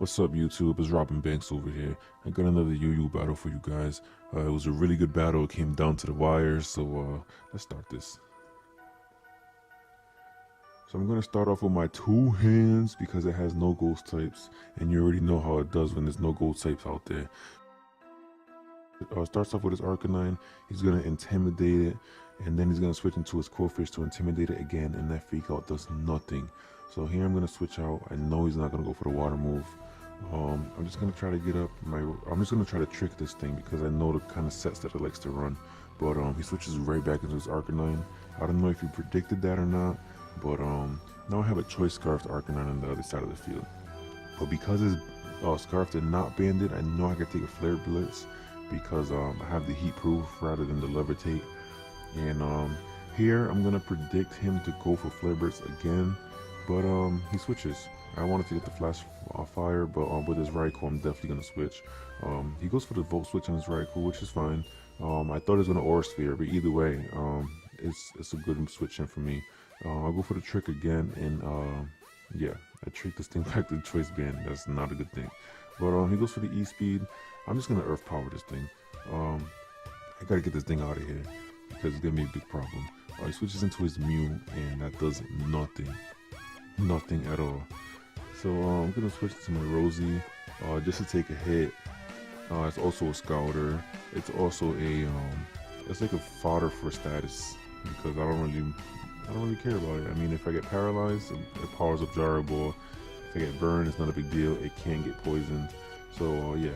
What's up, YouTube? It's Robin Banks over here. I got another UU battle for you guys. It was a really good battle. It came down to the wire, so let's start this. So I'm going to start off with my two hands because it has no ghost types, and you already know how it does when there's no ghost types out there. Starts off with his Arcanine. He's going to intimidate it, and then he's going to switch into his Quillfish to intimidate it again, and that fake out does nothing. So here I'm going to switch out. I know he's not going to go for the water move. I'm just going to try to get up I'm just going to try to trick this thing because I know the kind of sets that it likes to run. But he switches right back into his Arcanine. I don't know if you predicted that or not, but now I have a Choice Scarfed Arcanine on the other side of the field. But because his Scarfed and not banded, I know I can take a Flare Blitz because I have the Heat Proof rather than the Levitate. And here I'm going to predict him to go for Flare Blitz again, but he switches. I wanted to get the Flash Fire, but with his Raikou, I'm definitely going to switch. He goes for the Volt Switch on his Raikou, which is fine. I thought he was going to Aura Sphere, but either way, it's a good switch in for me. I'll go for the Trick again, and yeah, I trick this thing back to the Choice Band. That's not a good thing. But he goes for the E-Speed. I'm just going to Earth Power this thing. I got to get this thing out of here because it's going to be a big problem. He switches into his Mew, and that does nothing. Nothing at all. So I'm gonna switch to my Rosie just to take a hit. It's also a Scouter. It's also a it's like a fodder for status because I don't really care about it. I mean, if I get paralyzed, it powers up Gyro Ball. If I get burned, it's not a big deal. It can get poisoned. So yeah,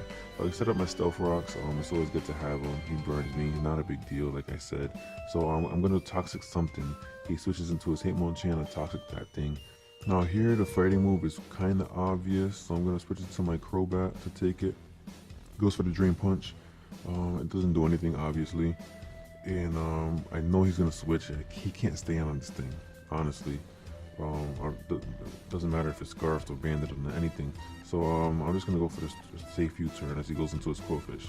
I set up my Stealth Rocks. It's always good to have him. He burns me, not a big deal, like I said. So I'm gonna Toxic something. He switches into his Hitmonchan and Toxic that thing. Now here the fighting move is kind of obvious, so I'm going to switch it to my Crobat to take it. Goes for the Drain Punch. It doesn't do anything obviously, and I know he's going to switch. He can't stay on this thing, honestly. Doesn't matter if it's Scarfed or Banded or anything. So I'm just going to go for this safe U-turn as he goes into his Quillfish.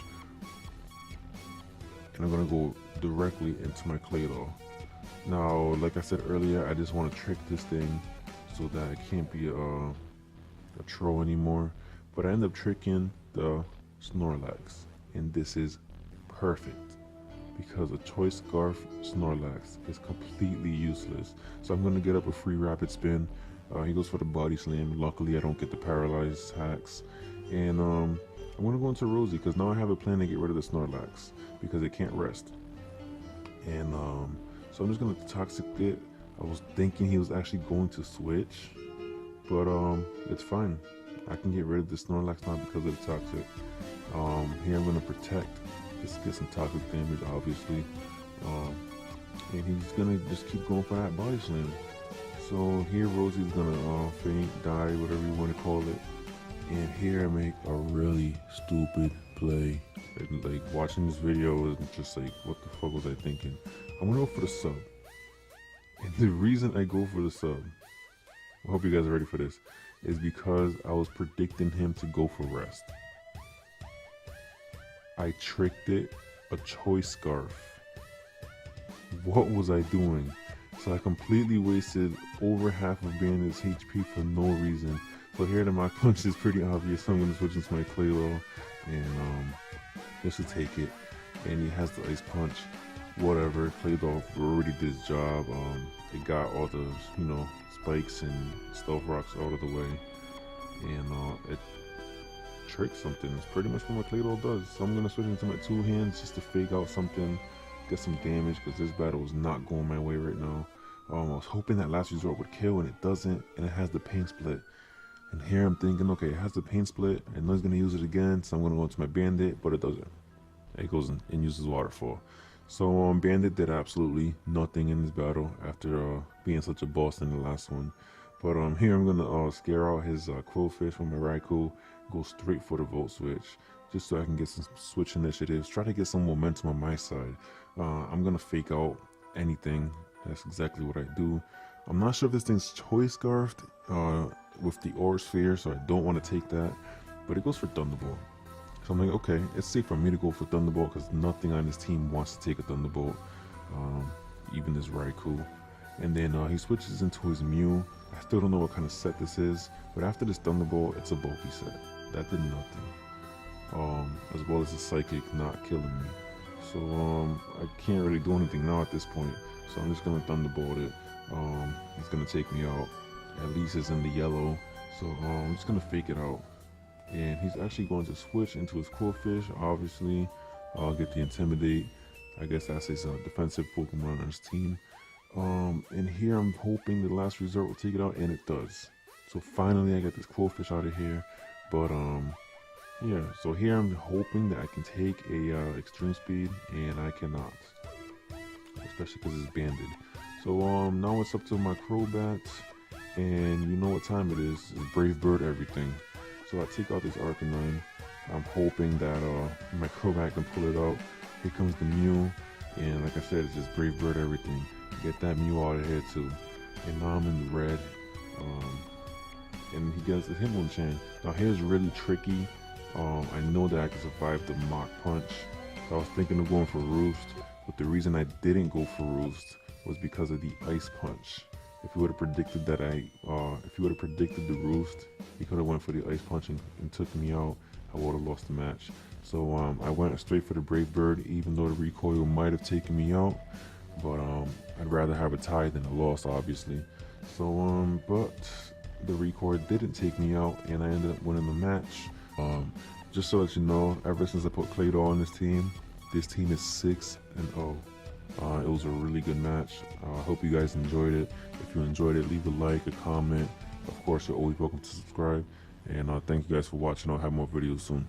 And I'm going to go directly into my Claydol. Now, like I said earlier, I just want to trick this thing so that it can't be a troll anymore. But I end up tricking the Snorlax, and this is perfect because a Choice Scarf Snorlax is completely useless. So I'm going to get up a free Rapid Spin. He goes for the Body Slam. Luckily I don't get the Paralyzed hacks, and I'm going to go into Rosie because now I have a plan to get rid of the Snorlax because it can't rest. And so I'm just going to Toxic it. I was thinking he was actually going to switch, but it's fine. I can get rid of the Snorlax now because of the Toxic. Here I'm going to Protect, just get some Toxic damage, obviously. And he's going to just keep going for that Body Slam. So here Rosie's going to faint, die, whatever you want to call it. And here I make a really stupid play. And, like, watching this video is just like, what the fuck was I thinking? I'm going to go for the sub. And the reason I go for the sub, I hope you guys are ready for this, is because I was predicting him to go for rest. I tricked it, a Choice Scarf. What was I doing? So I completely wasted over half of Bandit's HP for no reason. So here the Mach Punch is pretty obvious, so I'm going to switch into my Claydol and just to take it. And he has the Ice Punch. Whatever, Claydol already did his job. It got all the, spikes and Stealth Rocks out of the way, and it tricked something. It's pretty much what my Claydol does. So I'm gonna switch into my two hands just to fake out something, get some damage because this battle is not going my way right now. I was hoping that Last Resort would kill, and it doesn't, and it has the Pain Split. And here I'm thinking, okay, it has the Pain Split. I know he's gonna use it again, so I'm gonna go into my Bandit, but it doesn't. It goes in and uses Waterfall. So Bandit did absolutely nothing in this battle after being such a boss in the last one. But here I'm gonna scare out his Quillfish from my Raikou, go straight for the Volt Switch, just so I can get some switch initiatives, try to get some momentum on my side. I'm gonna fake out anything. That's exactly what I do. I'm not sure if this thing's Choice Scarfed with the Aura Sphere, so I don't want to take that. But it goes for Thunderbolt. So I'm like, okay, it's safe for me to go for Thunderbolt because nothing on this team wants to take a Thunderbolt, even this Raikou. and then he switches into his Mew. I still don't know what kind of set this is, but after this Thunderbolt, it's a bulky set. That did nothing. As well as the Psychic not killing me. So I can't really do anything now at this point. So I'm just gonna Thunderbolt it. He's gonna take me out. At least it's in the yellow. So I'm just gonna fake it out. And he's actually going to switch into his Quillfish. Obviously, I'll get the Intimidate. I guess that's his defensive Pokemon on his team. And here I'm hoping the last resort will take it out, and it does. So finally I get this Quillfish out of here. But yeah, so here I'm hoping that I can take a Extreme Speed, and I cannot. Especially because it's banded. So now it's up to my Crobat, and you know what time it is. It's Brave Bird everything. So I take out this Arcanine. I'm hoping that my Crobat can pull it out. Here comes the Mew, and like I said, it's just Brave Bird everything. Get that Mew out of here too. And now I'm in the red. And he gets the Hitmonchan. Now here's really tricky. I know that I can survive the Mach Punch. So I was thinking of going for Roost, but the reason I didn't go for Roost was because of the Ice Punch. If you would have predicted that if you would have predicted the Roost, he could have went for the Ice Punch and took me out. I would have lost the match. So I went straight for the Brave Bird, even though the recoil might have taken me out. But I'd rather have a tie than a loss, obviously. So but the recoil didn't take me out, and I ended up winning the match. Just so that you know, ever since I put Claydol on this team is 6-0. It was a really good match. I hope you guys enjoyed it. If you enjoyed it, leave a like, a comment. Of course, you're always welcome to subscribe. And thank you guys for watching. I'll have more videos soon.